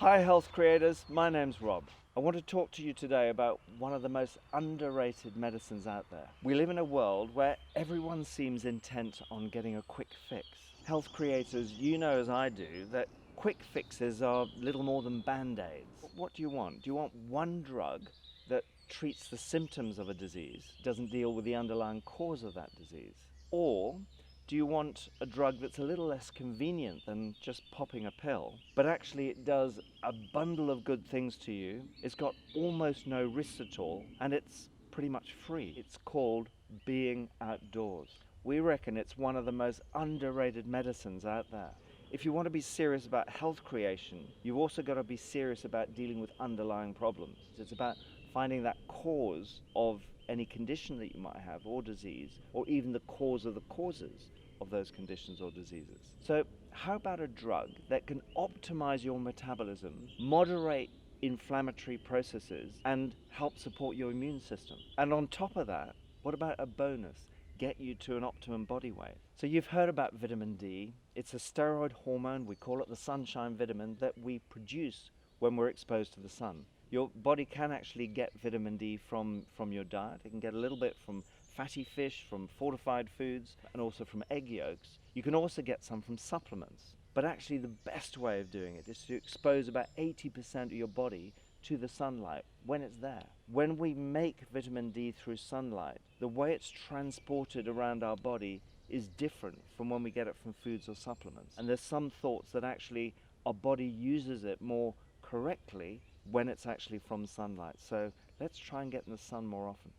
Hi health creators, my name's Rob. I want to talk to you today about one of the most underrated medicines out there. We live in a world where everyone seems intent on getting a quick fix. Health creators, you know as I do that quick fixes are little more than band-aids. What do you want? Do you want one drug that treats the symptoms of a disease, doesn't deal with the underlying cause of that disease? Or do you want a drug that's a little less convenient than just popping a pill, but actually it does a bundle of good things to you, it's got almost no risks at all, and it's pretty much free? It's called being outdoors. We reckon it's one of the most underrated medicines out there. If you want to be serious about health creation, you've also got to be serious about dealing with underlying problems. It's about finding that cause of any condition that you might have or disease, or even the cause of the causes of those conditions or diseases. So how about a drug that can optimize your metabolism, moderate inflammatory processes, and help support your immune system? And on top of that, what about a bonus? Get you to an optimum body weight. So you've heard about vitamin D. It's a steroid hormone, we call it the sunshine vitamin, that we produce when we're exposed to the sun. Your body can actually get vitamin D from your diet. It can get a little bit from fatty fish, from fortified foods, and also from egg yolks. You can also get some from supplements. But actually the best way of doing it is to expose about 80% of your body to the sunlight when it's there. When we make vitamin D through sunlight, the way it's transported around our body is different from when we get it from foods or supplements. And there's some thoughts that actually our body uses it more correctly when it's actually from sunlight. So let's try and get in the sun more often.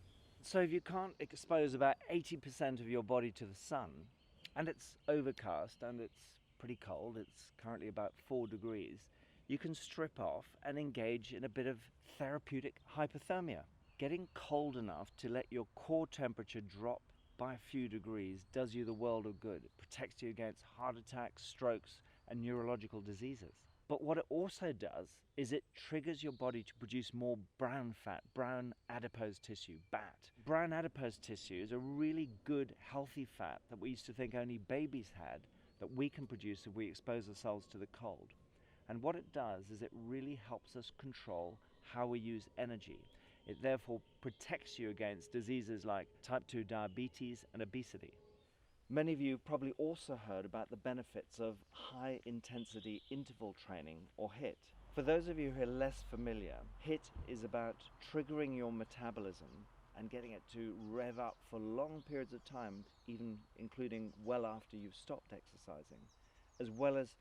So if you can't expose about 80% of your body to the sun, and it's overcast and it's pretty cold, it's currently about 4 degrees, you can strip off and engage in a bit of therapeutic hypothermia. Getting cold enough to let your core temperature drop by a few degrees does you the world of good. It protects you against heart attacks, strokes, and neurological diseases. But what it also does is it triggers your body to produce more brown fat, brown adipose tissue, BAT. Brown adipose tissue is a really good, healthy fat that we used to think only babies had, that we can produce if we expose ourselves to the cold. And what it does is it really helps us control how we use energy. It therefore protects you against diseases like type 2 diabetes and obesity. Many of you probably also heard about the benefits of high intensity interval training, or HIIT. For those of you who are less familiar, HIIT is about triggering your metabolism and getting it to rev up for long periods of time, even including well after you've stopped exercising, as well as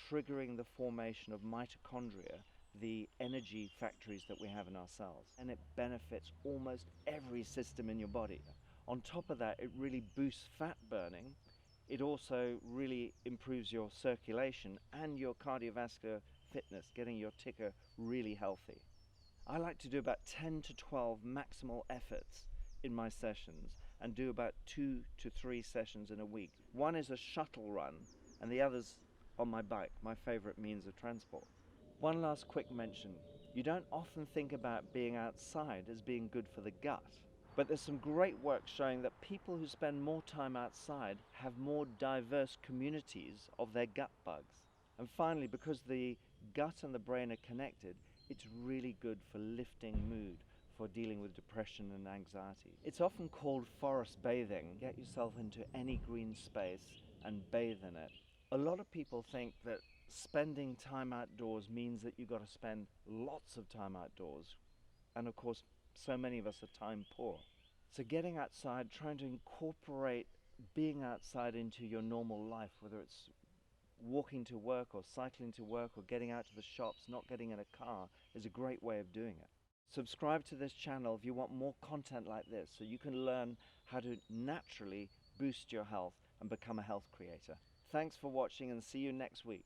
triggering the formation of mitochondria, the energy factories that we have in our cells. And it benefits almost every system in your body. On top of that, it really boosts fat burning. It also really improves your circulation and your cardiovascular fitness, getting your ticker really healthy. I like to do about 10 to 12 maximal efforts in my sessions and do about 2 to 3 sessions in a week. One is a shuttle run and the other's on my bike, my favorite means of transport. One last quick mention. You don't often think about being outside as being good for the gut. But there's some great work showing that people who spend more time outside have more diverse communities of their gut bugs. And finally, because the gut and the brain are connected, it's really good for lifting mood, for dealing with depression and anxiety. It's often called forest bathing. Get yourself into any green space and bathe in it. A lot of people think that spending time outdoors means that you've got to spend lots of time outdoors. And of course, so many of us are time poor. So getting outside, trying to incorporate being outside into your normal life, whether it's walking to work or cycling to work or getting out to the shops, not getting in a car, is a great way of doing it. Subscribe to this channel if you want more content like this, so you can learn how to naturally boost your health and become a health creator. Thanks for watching and see you next week.